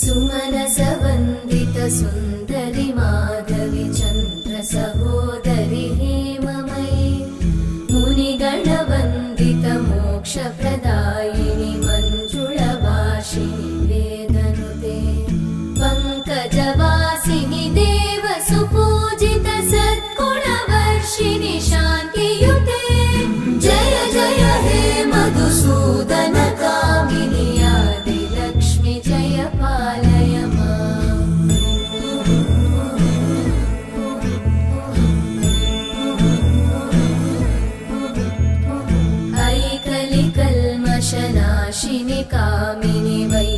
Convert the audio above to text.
सुमनसवन्दित सुन्दरि माधवि चन्द्र सहोदरि हेममयि मुनिगणवन्दित मोक्षप्रदायिनि मञ्जुळभाषिणि वेदनुते पङ्कजवासिनि देवसुपूजित सद्गुणवर्षिणि शान्तियुते जय जय हे मधुसूदन कामिनि आदिलक्ष्मि जय पालय माम्। ऐकलिकल्मषनाशिनि कामिनि वै